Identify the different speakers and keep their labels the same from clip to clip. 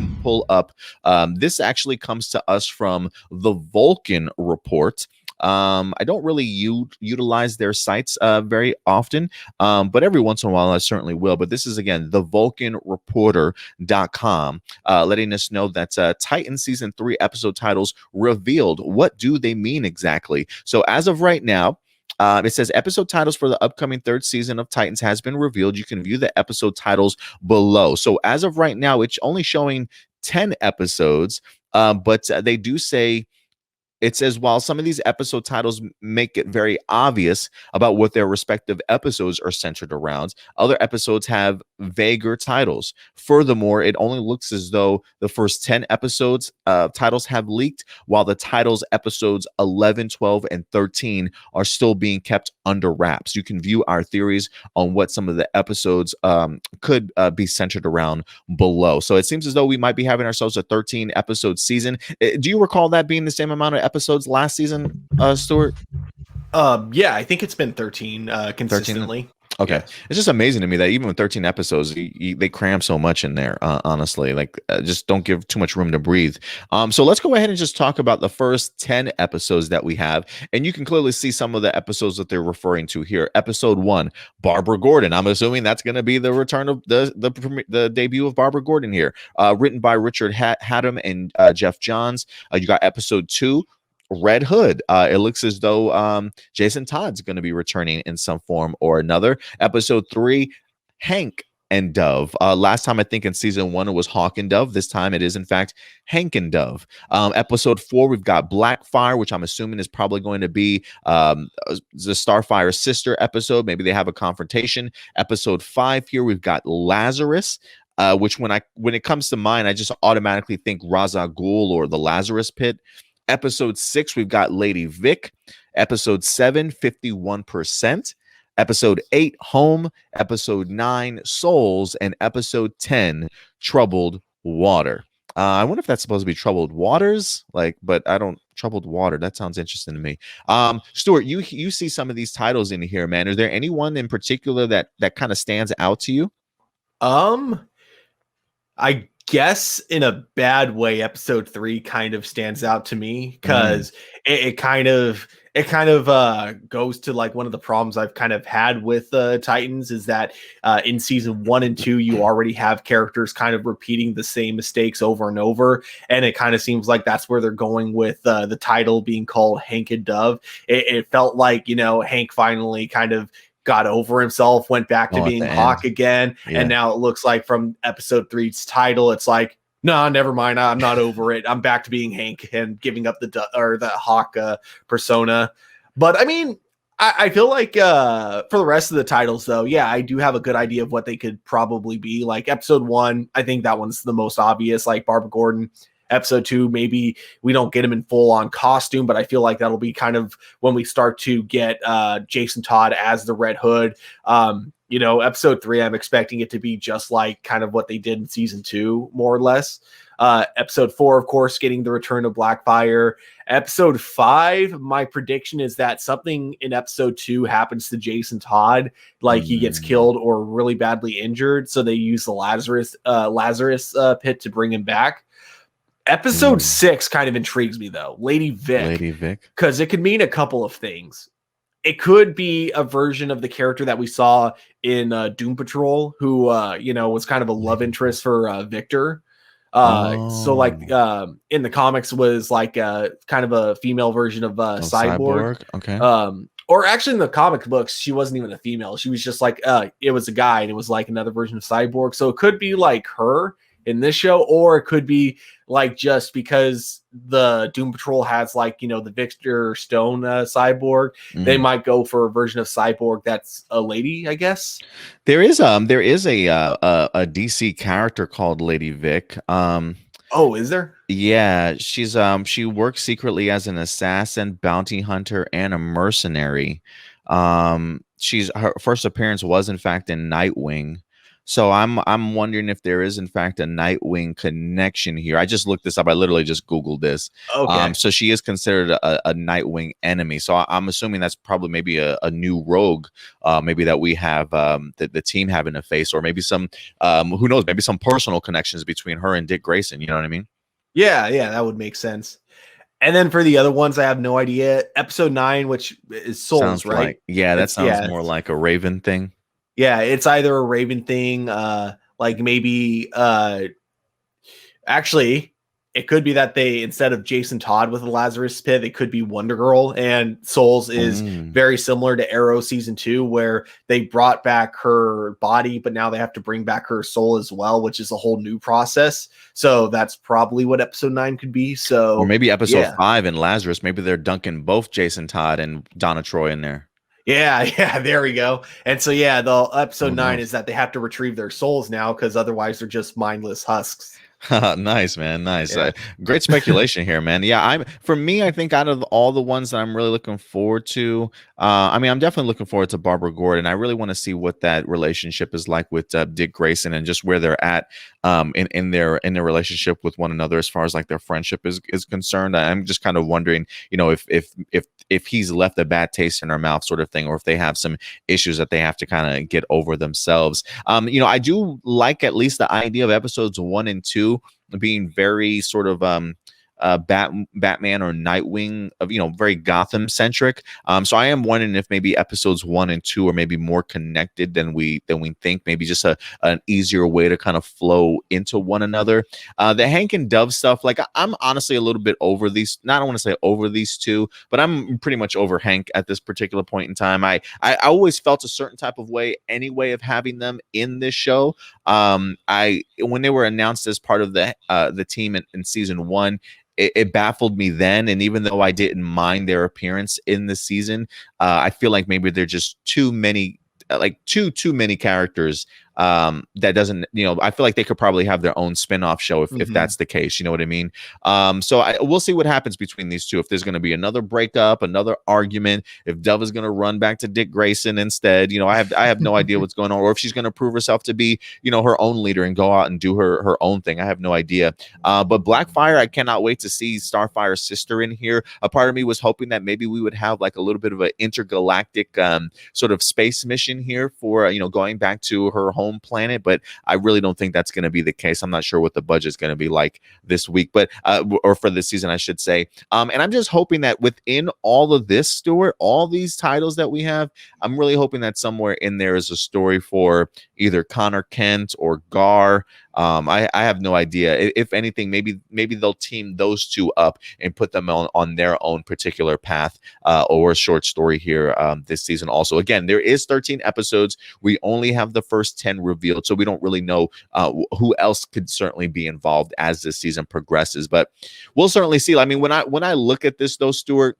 Speaker 1: and pull up. This actually comes to us from the Vulcan Report. I don't really utilize their sites very often, but every once in a while I certainly will. But this is, again, the vulcanreporter.com, letting us know that Titan Season 3 episode titles revealed. What do they mean exactly? So as of right now, it says episode titles for the upcoming third season of Titans has been revealed. You can view the episode titles below. So as of right now, it's only showing 10 episodes, but they do say, it says, while some of these episode titles make it very obvious about what their respective episodes are centered around, other episodes have vaguer titles. Furthermore, it only looks as though the first 10 episodes titles have leaked, while the titles episodes 11, 12, and 13 are still being kept under wraps. You can view our theories on what some of the episodes could be centered around below. So it seems as though we might be having ourselves a 13 episode season. Do you recall that being the same amount of episodes last season, Stuart?
Speaker 2: Yeah, I think it's been 13 consistently.
Speaker 1: 13? Okay.
Speaker 2: Yes.
Speaker 1: It's just amazing to me that even with 13 episodes, they cram so much in there, honestly. Like, just don't give too much room to breathe. So let's go ahead and just talk about the first 10 episodes that we have. And you can clearly see some of the episodes that they're referring to here. Episode 1, Barbara Gordon. I'm assuming that's going to be the return of the debut of Barbara Gordon here. Written by Richard Haddam and Jeff Johns. You got episode 2, Red Hood. It looks as though Jason Todd's going to be returning in some form or another. Episode 3, Hank and Dove. Last time, I think in season 1, it was Hawk and Dove. This time it is, in fact, Hank and Dove. Episode 4, we've got Blackfire, which I'm assuming is probably going to be the Starfire sister episode. Maybe they have a confrontation. Episode 5 here, we've got Lazarus. Which when it comes to mine, I just automatically think Ra's al Ghul or the Lazarus Pit. Episode 6, we've got Lady Vic. Episode 7, 51%. Episode 8, Home. Episode 9, Souls. And episode 10, Troubled Water. I wonder if that's supposed to be Troubled Waters, but I don't. Troubled Water. That sounds interesting to me. Stuart, you see some of these titles in here, man. Is there anyone in particular that kind of stands out to you?
Speaker 2: I guess in a bad way, episode 3 kind of stands out to me because it kind of goes to like one of the problems I've kind of had with Titans is that in season 1 and 2 you already have characters kind of repeating the same mistakes over and over, and it kind of seems like that's where they're going with the title being called Hank and Dove. It felt like, Hank finally kind of got over himself, went back to being Hawk again. Yeah. And now it looks like from episode 3's title, it's like, no, never mind. I'm not over it. I'm back to being Hank and giving up the Hawk persona. But I mean, I feel like for the rest of the titles, though, yeah, I do have a good idea of what they could probably be. Like episode 1, I think that one's the most obvious, like Barbara Gordon. Episode 2, maybe we don't get him in full on costume, but I feel like that'll be kind of when we start to get Jason Todd as the Red Hood. Episode 3, I'm expecting it to be just like kind of what they did in season 2, more or less. Episode 4, of course, getting the return of Blackfire. Episode 5, my prediction is that something in episode 2 happens to Jason Todd, like he gets killed or really badly injured. So they use the Lazarus pit to bring him back. Episode 6 kind of intrigues me, though. Lady Vic. Because it could mean a couple of things. It could be a version of the character that we saw in Doom Patrol, who, was kind of a love interest for Victor. So, like, in the comics was like kind of a female version of Cyborg.
Speaker 1: Okay.
Speaker 2: Or actually in the comic books, she wasn't even a female. She was just like, it was a guy, and it was like another version of Cyborg. So it could be like her in this show, or it could be like just because the Doom Patrol has like, the Victor Stone Cyborg, they might go for a version of Cyborg that's a lady, I guess.
Speaker 1: There is a DC character called Lady Vic.
Speaker 2: Oh, is there?
Speaker 1: Yeah, she's she works secretly as an assassin, bounty hunter, and a mercenary. Her first appearance was in fact in Nightwing. So I'm wondering if there is in fact a Nightwing connection here. I just looked this up. I literally just Googled this.
Speaker 2: Okay.
Speaker 1: So she is considered a Nightwing enemy. So I'm assuming that's probably maybe a new rogue, maybe that we have the team having to face, or maybe some who knows, maybe some personal connections between her and Dick Grayson. You know what I mean?
Speaker 2: Yeah, yeah, that would make sense. And then for the other ones, I have no idea. Episode 9, which is Souls,
Speaker 1: Sounds
Speaker 2: right?
Speaker 1: like, yeah, that
Speaker 2: It's
Speaker 1: sounds more like a Raven thing.
Speaker 2: yeah, it's either a Raven thing, like maybe actually, it could be that they, instead of Jason Todd with the Lazarus Pit, it could be Wonder Girl. And Souls is
Speaker 1: Mm.
Speaker 2: very similar to Arrow season 2, where they brought back her body, but now they have to bring back her soul as well, which is a whole new process. So that's probably what episode 9 could be.
Speaker 1: Or
Speaker 2: So
Speaker 1: maybe episode
Speaker 2: yeah.
Speaker 1: 5 in Lazarus. Maybe they're dunking both Jason Todd and Donna Troy in there.
Speaker 2: Yeah, yeah, there we go. And so yeah, the episode
Speaker 1: Who
Speaker 2: 9
Speaker 1: knows?
Speaker 2: is that they have to retrieve their souls now, because otherwise they're just mindless husks.
Speaker 1: Nice, man. Nice.
Speaker 2: Yeah.
Speaker 1: Great speculation here, man. Yeah, for me, I think out of all the ones that I'm really looking forward to, I mean, I'm definitely looking forward to Barbara Gordon. I really want to see what that relationship is like with Dick Grayson, and just where they're at in their relationship with one another, as far as like their friendship is concerned. I'm just kind of wondering, if he's left a bad taste in her mouth, sort of thing, or if they have some issues that they have to kind of get over themselves. I do like at least the idea of episodes 1 and 2 being very sort of Batman or Nightwing, of very Gotham centric. So I am wondering if maybe episodes 1 and 2 are maybe more connected than we think. Maybe just an easier way to kind of flow into one another. The Hank and Dove stuff, like I'm honestly a little bit over these. Not, I don't want to say over these two, but I'm pretty much over Hank at this particular point in time. I always felt a certain type of way anyway of having them in this show. I When they were announced as part of the team in season 1, it baffled me then, and even though I didn't mind their appearance in the season, I feel like maybe they're just too many, like too many characters. That doesn't, I feel like they could probably have their own spin-off show if that's the case. You know what I mean? So we'll see what happens between these two. If there's going to be another breakup, another argument, if Dove is going to run back to Dick Grayson instead, I have no idea what's going on, or if she's going to prove herself to be, her own leader and go out and do her own thing. I have no idea. But Blackfire, I cannot wait to see Starfire's sister in here. A part of me was hoping that maybe we would have like a little bit of an intergalactic sort of space mission here for going back to her home planet, but I really don't think that's going to be the case. I'm not sure what the budget is going to be like this week, but or for this season, I should say. And I'm just hoping that within all of this, Stuart, all these titles that we have, I'm really hoping that somewhere in there is a story for either Connor Kent or Gar. I have no idea. If anything, maybe they'll team those two up and put them on their own particular path, or a short story here this season. Also, again, there is 13 episodes. We only have the first 10 revealed, so we don't really know who else could certainly be involved as this season progresses. But we'll certainly see. I mean, when I look at this, though, Stuart,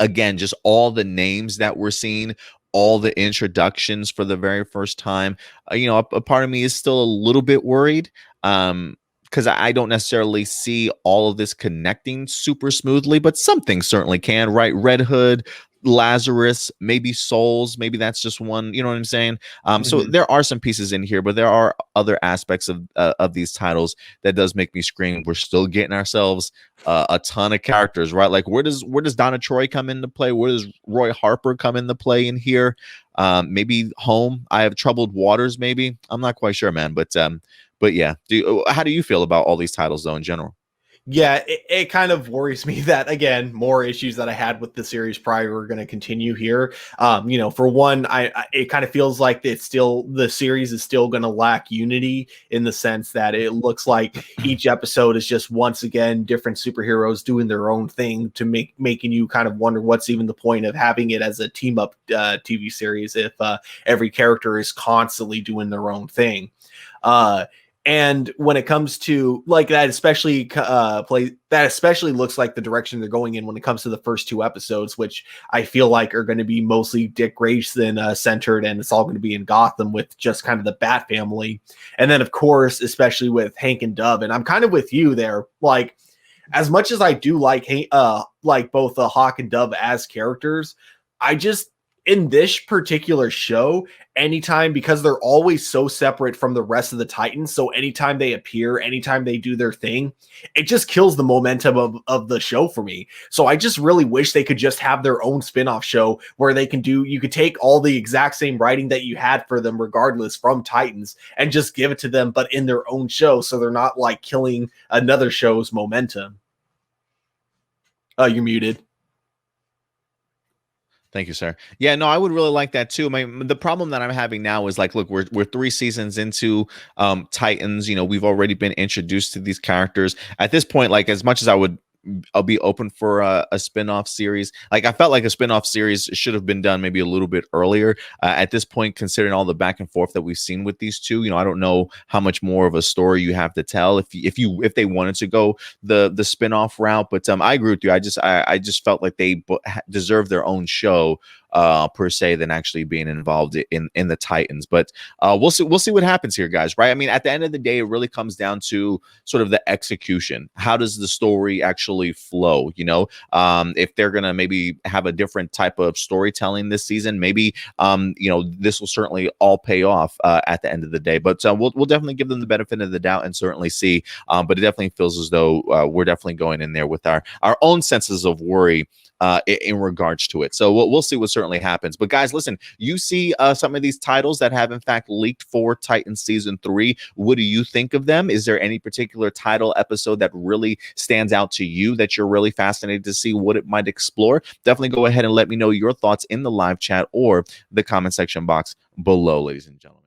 Speaker 1: again, just all the names that we're seeing, all the introductions for the very first time, a part of me is still a little bit worried, because I don't necessarily see all of this connecting super smoothly, but something certainly can, right? Red Hood, Lazarus, maybe Souls, maybe that's just one, you know what I'm saying? So there are some pieces in here, but there are other aspects of these titles that does make me scream. We're still getting ourselves a ton of characters, right? Like where does Donna Troy come into play? Where does Roy Harper come into play in here? Maybe Home. I have Troubled Waters. Maybe, I'm not quite sure, man. But yeah, how do you feel about all these titles though in general?
Speaker 2: Yeah, it kind of worries me that, again, more issues that I had with the series prior are going to continue here. For one, it kind of feels like the series is still going to lack unity, in the sense that it looks like each episode is just once again different superheroes doing their own thing, to making you kind of wonder what's even the point of having it as a team up TV series if every character is constantly doing their own thing. And when it comes to like that, especially looks like the direction they're going in when it comes to the first 2 episodes, which I feel like are going to be mostly Dick Grayson centered, and it's all going to be in Gotham with just kind of the Bat family. And then, of course, especially with Hank and Dove. And I'm kind of with you there. Like, as much as I do like both Hawk and Dove as characters, in this particular show, anytime, because they're always so separate from the rest of the Titans, so anytime they appear, anytime they do their thing, it just kills the momentum of the show for me. So I just really wish they could just have their own spin-off show where they can do, you could take all the exact same writing that you had for them regardless from Titans and just give it to them, but in their own show, so they're not like killing another show's momentum. You're muted.
Speaker 1: Thank you, sir. Yeah, no, I would really like that too. The problem that I'm having now is like, look, we're 3 seasons into Titans. You know, we've already been introduced to these characters. At this point, like as much as I'll be open for a spin-off series. Like I felt like a spin-off series should have been done maybe a little bit earlier. At this point, considering all the back and forth that we've seen with these two, you know, I don't know how much more of a story you have to tell if they wanted to go the spin-off route. But I agree with you. I just felt like they deserve their own show per se than actually being involved in the Titans. But we'll see what happens here, guys. Right? I mean, at the end of the day, it really comes down to sort of the execution. How does the story actually flow? You know, if they're gonna maybe have a different type of storytelling this season, maybe you know, this will certainly all pay off at the end of the day. But we'll definitely give them the benefit of the doubt and certainly see. But it definitely feels as though we're definitely going in there with our own senses of worry in regards to it. So we'll see what certainly happens. But guys, listen, you see some of these titles that have in fact leaked for Titans season 3. What do you think of them? Is there any particular title episode that really stands out to you that you're really fascinated to see what it might explore? Definitely go ahead and let me know your thoughts in the live chat or the comment section box below, ladies and gentlemen.